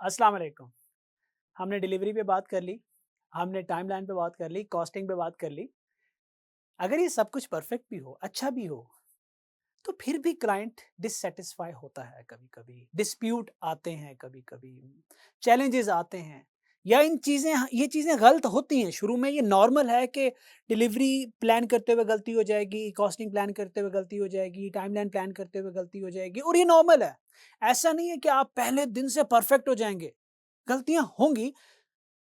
अस्सलाम वालेकुम। हमने डिलीवरी पे बात कर ली, हमने टाइमलाइन पे बात कर ली, कॉस्टिंग पे बात कर ली। अगर ये सब कुछ परफेक्ट भी हो, अच्छा भी हो, तो फिर भी क्लाइंट डिससैटिस्फाई होता है कभी-कभी, डिस्प्यूट आते हैं कभी-कभी, चैलेंजेस आते हैं या ये चीज़ें गलत होती हैं। शुरू में ये नॉर्मल है कि डिलीवरी प्लान करते हुए गलती हो जाएगी, कॉस्टिंग प्लान करते हुए गलती हो जाएगी, टाइमलाइन प्लान करते हुए गलती हो जाएगी और ये नॉर्मल है। ऐसा नहीं है कि आप पहले दिन से परफेक्ट हो जाएँगे, गलतियाँ होंगी।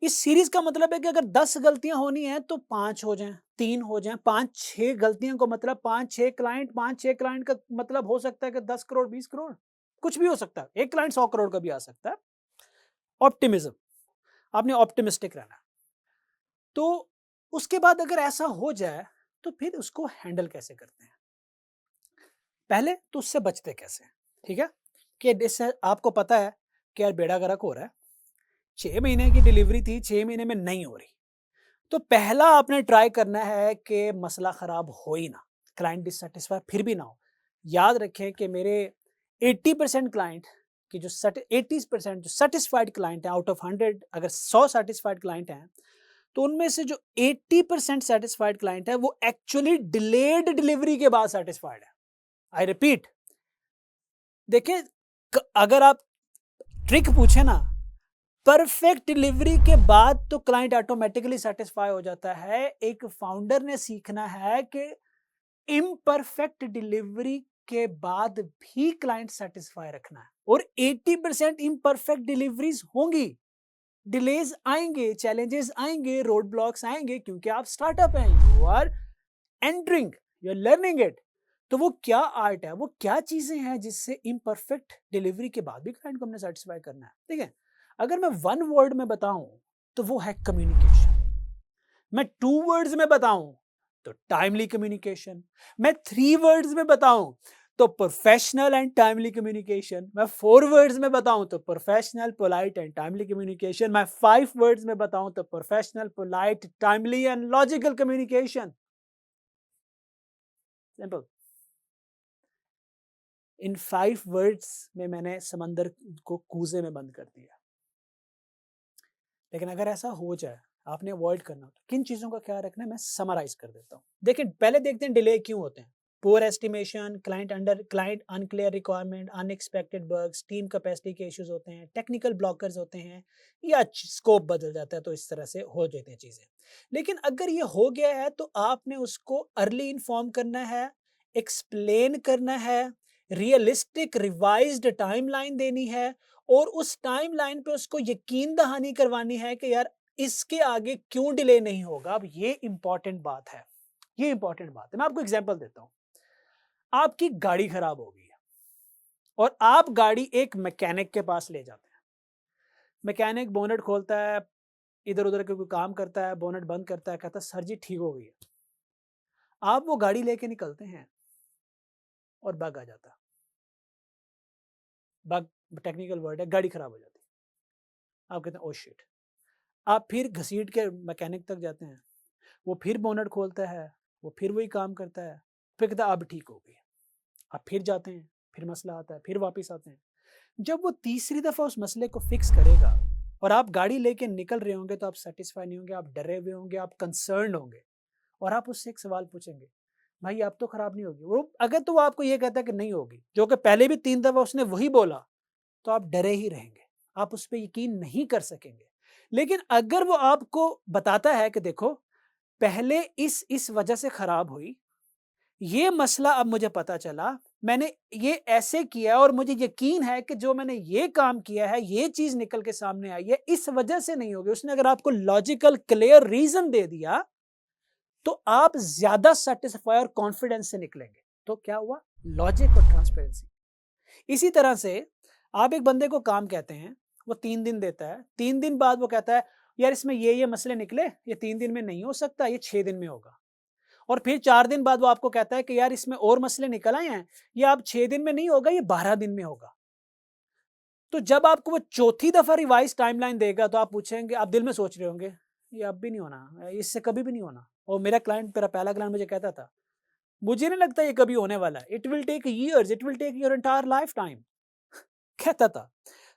इस सीरीज़ का मतलब है कि अगर 10 गलतियाँ होनी हैं तो 5 हो जाएँ, 3 हो जाएँ, 5-6 गलतियों को मतलब 5-6 क्लाइंट का मतलब हो सकता है कि 10 करोड़, 20 करोड़, कुछ भी हो सकता है। एक क्लाइंट 100 करोड़ का भी आ सकता है। ऑप्टिमिज़्म, आपने ऑप्टिमिस्टिक रहना है। तो उसके बाद अगर ऐसा हो जाए, तो फिर उसको हैंडल कैसे करते हैं? पहले तो उससे बचते कैसे हैं, ठीक है? कि इससे आपको पता है कि यार बेड़ा गर्क हो रहा है, 6 महीने की डिलीवरी थी, 6 महीने में नहीं हो रही। तो पहला आपने ट्राई करना है कि मसला खराब हो ही ना, क्लाइंट डिससैटिस्फाई फिर भी ना हो। याद रखें कि मेरे 80% क्लाइंट की जो 80% जो सैटिस्फाइड क्लाइंट है आउट ऑफ 100, अगर 100 सैटिस्फाइड क्लाइंट हैं, तो उनमें से जो 80% सैटिस्फाइड क्लाइंट है वो एक्चुअली डिलेड डिलीवरी के बाद सैटिस्फाइड है। आई रिपीट, देखिए, अगर आप ट्रिक पूछे ना, परफेक्ट डिलीवरी के बाद तो क्लाइंट ऑटोमेटिकली सेटिस्फाई हो जाता है। एक फाउंडर ने सीखना है कि इम्परफेक्ट डिलीवरी के बाद भी क्लाइंट सेटिस्फाई रखना है और 80% इम्परफेक्ट डिलीवरीज होंगी, डिलेज आएंगे, चैलेंजेस आएंगे, रोड ब्लॉक्स आएंगे, क्योंकि आप स्टार्टअप हैं, you are entering, you are learning it. तो वो क्या आर्ट है, वो क्या चीजें हैं जिससे इम्परफेक्ट डिलीवरी के बाद भी क्लाइंट को हमने सेटिस्फाई करना है। ठीक है, अगर मैं वन वर्ड में बताऊं तो वो है कम्युनिकेशन। मैं टू वर्ड्स में बताऊं तो टाइमली कम्युनिकेशन। मैं थ्री वर्ड्स में बताऊं तो प्रोफेशनल एंड टाइमली कम्युनिकेशन। मैं फोर वर्ड्स में बताऊं तो professional, polite and timely communication. मैं फाइव वर्ड्स में बताऊं तो professional, polite, timely and logical communication. Simple. In 5 words में मैंने समंदर को कूजे में बंद कर दिया। लेकिन अगर ऐसा हो जाए, आपने अवॉइड करना हो, तो किन चीज़ों का ख्याल रखना है, मैं समराइज़ कर देता हूँ। देखिए, पहले देखते हैं डिले क्यों होते हैं। Poor estimation, client unclear requirement, unexpected bugs, team capacity के इश्यूज़ होते हैं, टेक्निकल ब्लॉकर्स होते हैं या स्कोप बदल जाता है, तो इस तरह से हो जाती हैं चीज़ें। लेकिन अगर ये हो गया है तो आपने उसको अर्ली इन्फॉर्म करना है, एक्सप्लेन करना है, रियलिस्टिक रिवाइज्ड टाइमलाइन देनी है और उस टाइमलाइन पे उसको यकीन दहानी करवानी है कि यार इसके आगे क्यों डिले नहीं होगा। अब ये इंपॉर्टेंट बात है, ये इंपॉर्टेंट बात है। मैं आपको एग्जांपल देता हूं। आपकी गाड़ी खराब हो गई है और आप गाड़ी एक मैकेनिक के पास ले जाते हैं। मैकेनिक बोनेट खोलता है, इधर उधर के कोई काम करता है, बोनेट बंद करता है, कहता है सर जी ठीक हो गई है। आप वो गाड़ी लेके निकलते हैं और बग आ जाता है। बग टेक्निकल वर्ड है, गाड़ी खराब हो जाती है। आप कहते हैं ओ शिट। आप फिर घसीट के मैकेनिक तक जाते हैं, वो फिर बोनट खोलता है, वो फिर वही काम करता है, फिर कहता है अब ठीक हो गई। आप फिर जाते हैं, फिर मसला आता है, फिर वापस आते हैं। जब वो तीसरी दफ़ा उस मसले को फिक्स करेगा और आप गाड़ी लेके निकल रहे होंगे, तो आप सेटिस्फाई नहीं होंगे, आप डरे हुए होंगे, आप कंसर्न होंगे और आप उससे एक सवाल पूछेंगे, भाई अब तो खराब नहीं होगी? वो अगर तो वो आपको ये कहता है कि नहीं होगी, जो कि पहले भी 3 दफ़ा उसने वही बोला, तो आप डरे ही रहेंगे, आप उस पे यकीन नहीं कर सकेंगे। लेकिन अगर वो आपको बताता है कि देखो, पहले इस वजह से खराब हुई, ये मसला अब मुझे पता चला, मैंने ये ऐसे किया और मुझे यकीन है कि जो मैंने ये काम किया है, ये चीज़ निकल के सामने आई है, इस वजह से नहीं होगी। उसने अगर आपको लॉजिकल क्लियर रीज़न दे दिया, तो आप ज़्यादा सैटिस्फाई और कॉन्फिडेंस से निकलेंगे। तो क्या हुआ? लॉजिक और ट्रांसपेरेंसी। इसी तरह से आप एक बंदे को काम कहते हैं, वो 3 दिन देता है, 3 दिन बाद वो कहता है, यार इसमें ये मसले निकले, ये 3 दिन में नहीं हो सकता, ये 6 दिन में होगा। और फिर 4 दिन बाद वो आपको कहता है कि यार इसमें और मसले निकल आए हैं, ये अब 6 दिन में नहीं होगा, ये 12 दिन में होगा। तो जब आपको वो चौथी दफ़ा रिवाइज़ टाइमलाइन देगा, तो आप पूछेंगे, आप दिल में सोच रहे होंगे, ये अब भी नहीं होना, इससे कभी भी नहीं होना। और मेरा पहला क्लाइंट मुझे कहता था, मुझे नहीं लगता ये कभी होने वाला है, it will take years, it will take your entire life time, कहता था।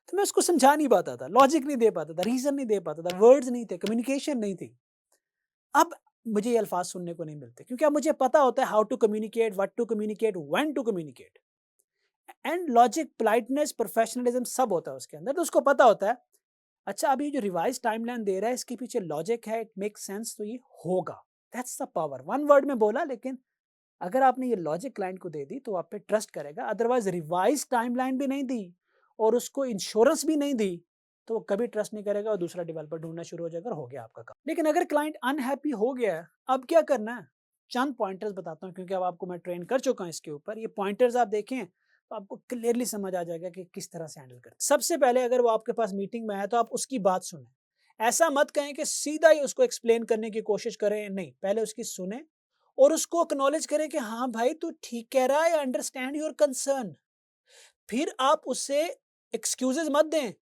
तो मैं उसको समझा नहीं पाता था, लॉजिक नहीं दे पाता था, रीज़न नहीं दे पाता था, वर्ड्स नहीं थे, कम्युनिकेशन नहीं थी। अब मुझे ये अल्फ़ाज़ सुनने को नहीं मिलते क्योंकि अब मुझे पता होता है how to communicate, what to communicate, when to communicate and logic, politeness, professionalism सब होता है उसके अंदर, तो उसको पता होता है, अच्छा अभी जो रिवाइज़ टाइमलाइन दे रहा है इसके पीछे लॉजिक है, इट मेक्स सेंस तो ये होगा। That's the power. One word में बोला लेकिन अगर आपने ये लॉजिक क्लाइंट को दे दी तो आप पे ट्रस्ट करेगा, अदरवाइज़ रिवाइज़ टाइमलाइन भी नहीं दी और उसको इंश्योरेंस भी नहीं दी, तो वो कभी ट्रस्ट नहीं करेगा और दूसरा डेवलपर ढूँढना शुरू हो जाएगा और हो गया आपका काम। लेकिन अगर क्लाइंट अनहैप्पी हो गया है, अब क्या करना है? चंद पॉइंटर्स बताता हूँ क्योंकि अब आपको मैं ट्रेन कर चुका हूँ इसके ऊपर। ये पॉइंटर्स आप देखें तो आपको क्लियरली समझ आ जाएगा कि किस तरह से हैंडल करते हैं। सबसे पहले अगर वो आपके पास मीटिंग में आया तो आप उसकी बात सुनें। ऐसा मत कहें कि सीधा ही उसको एक्सप्लेन करने की कोशिश करें, नहीं, पहले उसकी सुनें और उसको एक्नॉलेज करें कि हाँ भाई तू ठीक कह रहा है, आई अंडरस्टैंड योर कंसर्न। फिर आप उससे एक्सक्यूजेस मत दें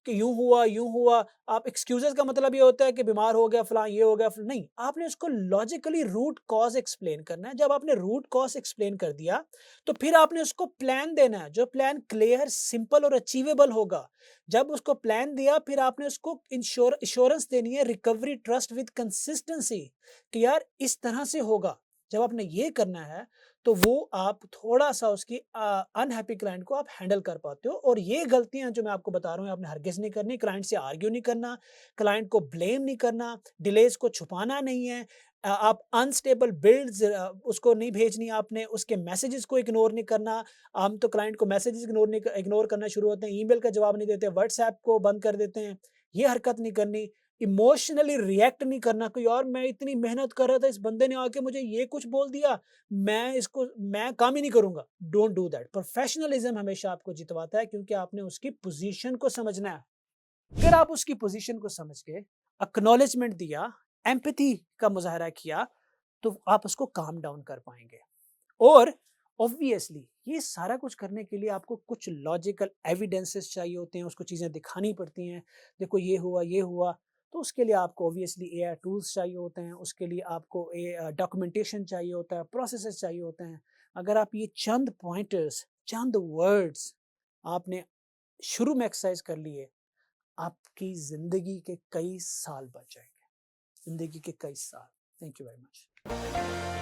कि यूं हुआ। आप एक्सक्यूजेस का मतलब ये होता है कि बीमार हो गया फलां, ये हो गया फलां, नहीं, आपने उसको लॉजिकली रूट कॉज एक्सप्लेन करना है। जब आपने रूट कॉज एक्सप्लेन कर दिया तो फिर आपने उसको प्लान देना है, जो प्लान क्लियर, सिंपल और अचीवेबल होगा। जब उसको प्लान दिया फिर आपने उसको इंश्योरेंस देनी है, रिकवरी, ट्रस्ट विद कंसिस्टेंसी, कि यार इस तरह से होगा। जब आपने ये करना है तो वो आप थोड़ा-सा उसकी अनहैप्पी क्लाइंट को आप हैंडल कर पाते हो और ये गलतियाँ जो मैं आपको बता रहा हूँ आपने हरगिज़ नहीं करनी, क्लाइंट से आर्ग्यू नहीं करना, क्लाइंट को ब्लेम नहीं करना, डिलेज़ को छुपाना नहीं है। आप अनस्टेबल बिल्ड्स उसको नहीं भेजनी आपने, उसके मैसेजेस को इग्नोर नहीं करना। हम तो क्लाइंट को मैसेजेस इग्नोर करना शुरू होते हैं, ईमेल का जवाब नहीं देते, व्हाट्सऐप को बंद कर देते हैं, ये हरकत नहीं करनी। इमोशनली रिएक्ट नहीं करना कि यार मैं इतनी मेहनत कर रहा था, इस बंदे ने आके मुझे ये कुछ बोल दिया, मैं काम ही नहीं करूँगा। Don't do that. प्रोफेशनलिज़्म हमेशा आपको जितवाता है क्योंकि आपने उसकी पोज़ीशन को समझना है। अगर आप उसकी पोज़ीशन को समझ के एक्नॉलेजमेंट दिया, एम्पैथी का मुज़ाहरा किया, तो आप उसको काम डाउन कर पाएँगे। और ऑब्वियसली ये सारा कुछ करने के लिए आपको कुछ लॉजिकल एविडेंसेस चाहिए होते हैं, उसको चीज़ें दिखानी पड़ती हैं। देखो ये हुआ, तो उसके लिए आपको ऑब्वियसली एआई टूल्स चाहिए होते हैं, उसके लिए आपको डॉक्यूमेंटेशन चाहिए होता है, प्रोसेसेस चाहिए होते हैं। अगर आप ये चंद पॉइंटर्स, चंद वर्ड्स आपने शुरू में एक्सरसाइज कर लिए, आपकी ज़िंदगी के कई साल बच जाएँगे। ज़िंदगी के कई साल। Thank you very much.